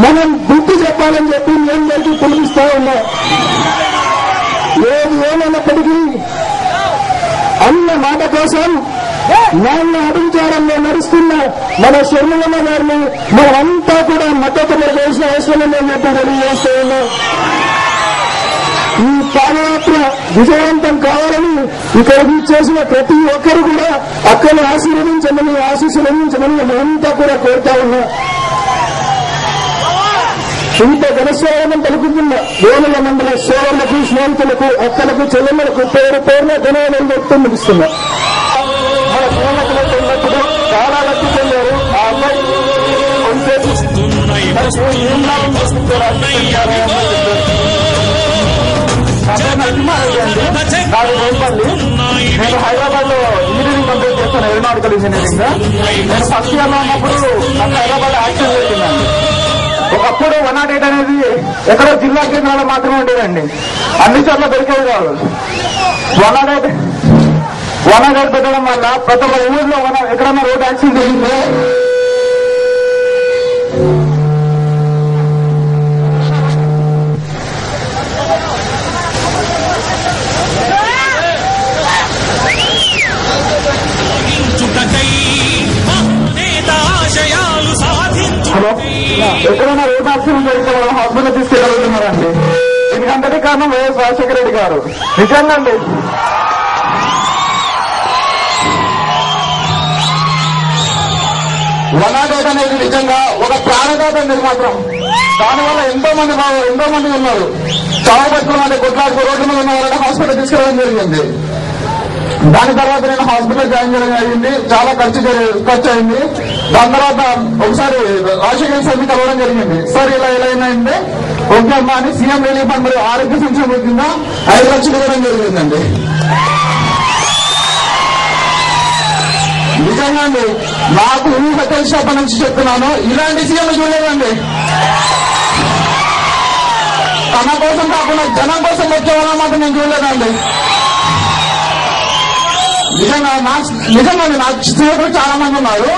మనం బుద్ధి చెప్పాలని చెప్పి మేము అందరికీ పిలిపిస్తా ఉన్నాం. ఏది ఏమైనప్పటికీ అన్న మాట కోసం న్యాయ అభిచారంలో నడుస్తున్న మన శర్మలమ్మ గారిని మనమంతా కూడా మద్దతు వేసిన అవసరం ఉందని చెప్పి తెలియజేస్తూ ఉన్నాం. ఈ పాదయాత్ర విజయవంతం కావాలని ఇక్కడికి చేసిన ప్రతి ఒక్కరు కూడా అక్కను ఆశీర్వదించమని ఆశీస్సులందించమని మేమంతా కూడా కోరుతా ఉన్నా. ఇంత ఘనస్వాగతం పలుకుతున్న వేముల మండల సోదరులకు, స్నేహితులకు, అక్కలకు, చెల్లెమ్మలకు పేరు పేరున ధన్యవాదాలు చెప్తూ ముగిస్తున్నా. మన స్నేహితులతో ఉన్నప్పుడు చాలా లక్ష్య చెందారు. ఆ అమ్మాయి నేను హైదరాబాద్ లో ఇంజనీరింగ్ కంప్లీట్ చేస్తాను, ఏరోనాటికల్ ఇంజనీరింగ్. నేను ఫస్ట్ ఇయర్ లో ఉన్నప్పుడు నాకు హైదరాబాద్ యాక్సిడెంట్ జరిగిందండి. ఒకప్పుడు 108 అనేది ఎక్కడో జిల్లా కేంద్రాల్లో మాత్రమే ఉండేదండి, అన్ని చోట్ల దొరికేది కాదు. 108 పెట్టడం వల్ల ప్రతి ఒక్క ఊళ్ళో ఎక్కడన్నా రోడ్ యాక్సిడెంట్ జరిగింది ఎక్కడైనా రోడ్ యాక్సిడెంట్ జరిగితే మనం హాస్పిటల్ తీసుకెళ్ళగలుగుతున్నారండి. దీనికంతటి కారణం వైఎస్ రాజశేఖర రెడ్డి గారు. నిజంగా అండి, 108 అనేది నిజంగా ఒక ప్రాణదాత అనేది మాత్రం. దానివల్ల ఎంతో మంది ఉన్నారు. చాలా పట్టుకున్న అంటే కొట్లాడుకో రోడ్ల మీద ఉన్న వాళ్ళని హాస్పిటల్ తీసుకెళ్ళడం జరిగింది. దాని తర్వాత నేను హాస్పిటల్ జాయిన్ చేయడం జరిగింది. చాలా ఖర్చు అయింది. దాని తర్వాత ఒకసారి రాజశేఖర సార్ కలవడం జరిగింది. సార్ ఇలా అయిందంటే ఓకే అమ్మా అని సీఎం రిలీఫ్ ఫండ్ మరియు ఆరోగ్య సంక్షేమ కింద 5 లక్షలు ఇవ్వడం జరిగిందండి. నిజంగా అండి, నాకు ఊహ తెలిసినప్పటి నుంచి చెప్తున్నాను, ఇలాంటి సీఎం చూడలేదండి. తన కోసం కాకుండా జనం కోసం వచ్చే వాళ్ళమాట నేను చూడలేదండి. నిజంగా నాకు స్నేహితులు చాలా మంది ఉన్నారు.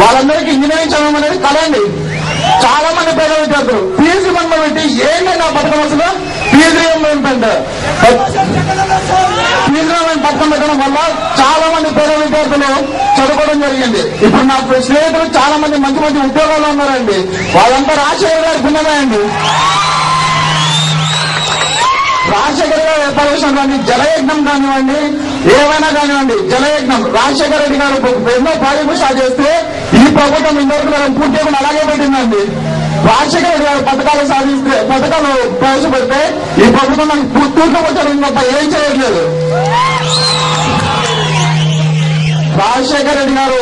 వాళ్ళందరికీ ఇంజనీరింగ్ చదవడం అనేది కలండి. చాలా మంది పేద విద్యార్థులు ఫీజు రియంబర్స్మెంట్ పెట్టి ఏంటి నా పథకం అసలు ఫీజు రియంబర్స్మెంట్ పథకం పెట్టడం వల్ల చాలా మంది పేద విద్యార్థులు చదువుకోవడం జరిగింది. ఇప్పుడు నా స్నేహితులు చాలా మంది మంచి ఉద్యోగాల్లో ఉన్నారండి. వాళ్ళంతా రాజశేఖర గారి పుణ్యమే అండి. రాజశేఖర గారు ఏర్పాటు చేసినటువంటి జలయజ్ఞం కానివ్వండి, ఏమైనా కానివ్వండి, జలయజ్ఞం రాజశేఖర రెడ్డి గారు ఎన్నో ప్రాజెక్టులు స్టార్ట్ చేస్తే ఈ ప్రభుత్వం ఇంతవరకు పూర్తి చేయకుండా అలాగే పెట్టిందండి. రాజశేఖర రెడ్డి గారు పథకాలు ప్రవేశపెడితే ఈ ప్రభుత్వం నాకు పూర్తిగా వచ్చారు తప్ప ఏం చేయట్లేదు. రాజశేఖర రెడ్డి గారు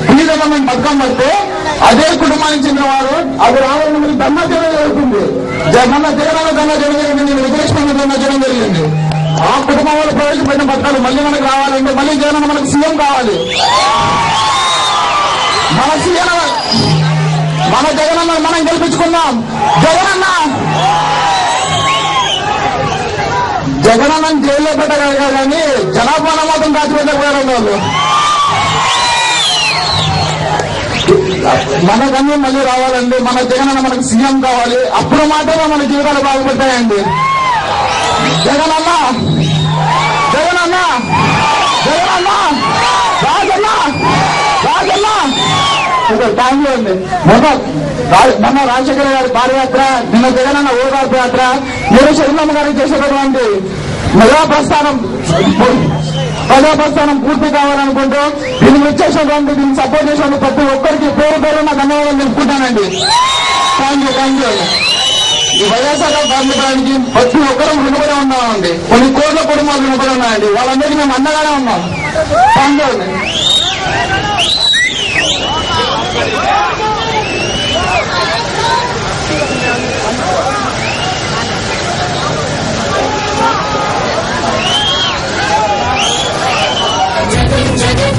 ఫీజు పథకం పడితే అదే కుటుంబానికి చెందిన వారు అది రావాలని మీరు ధర్నా చేయడం జరుగుతుంది. జగనన్న ధర్నా చేయడం జరిగింది, విదేశీ ధర్నా చేయడం జరిగింది. ఆ కుటుంబం వాళ్ళు ప్రవేశపెట్టిన పథకాలు మళ్ళీ మనకు రావాలంటే మళ్ళీ జగనన్న మనకు సీఎం కావాలి. మన సీఎం మన జగనన్న మనం గెలిపించుకుందాం. జగనన్న జైల్లో పెట్టగలిగా కానీ జనాభా మాత్రం దాచిపెట్టకపోయారు వాళ్ళు. మనకన్నీ మళ్ళీ రావాలండి. మన జగనన్న మనకు సీఎం కావాలి. అప్పుడు మాత్రమే మన జీవితాలు బాగుపడతాయండి. జగనన్న జగనన్న జగనన్న రాజన్న రాజన్న థ్యాంక్ యూ అండి. మొన్న రాజశేఖర గారి పాదయాత్ర, నిన్న జగనన్న ఓదార్పు యాత్ర, నేను శర్మమ్మ గారికి చేసేటటువంటి ప్రజాప్రస్థానం పూర్తి కావాలనుకుంటూ దీన్ని ఇచ్చేసినటువంటి దీన్ని సపోర్ట్ చేసినటువంటి ప్రతి ఒక్కరికి పేరు పేరు నా ధన్యవాదాలు తెలుపుకుంటానండి. Thank you. ఈ వైఎస్ఆర్ కార్మికులకి ప్రతి ఒక్కరూ రుణపడి ఉన్నామండి. కొన్ని కోట్ల కుటుంబాలు రుణపడి ఉన్నాయండి. వాళ్ళందరికీ మేము అండగానే ఉన్నాం. థ్యాంక్ యూ అండి. జగన్ జగన్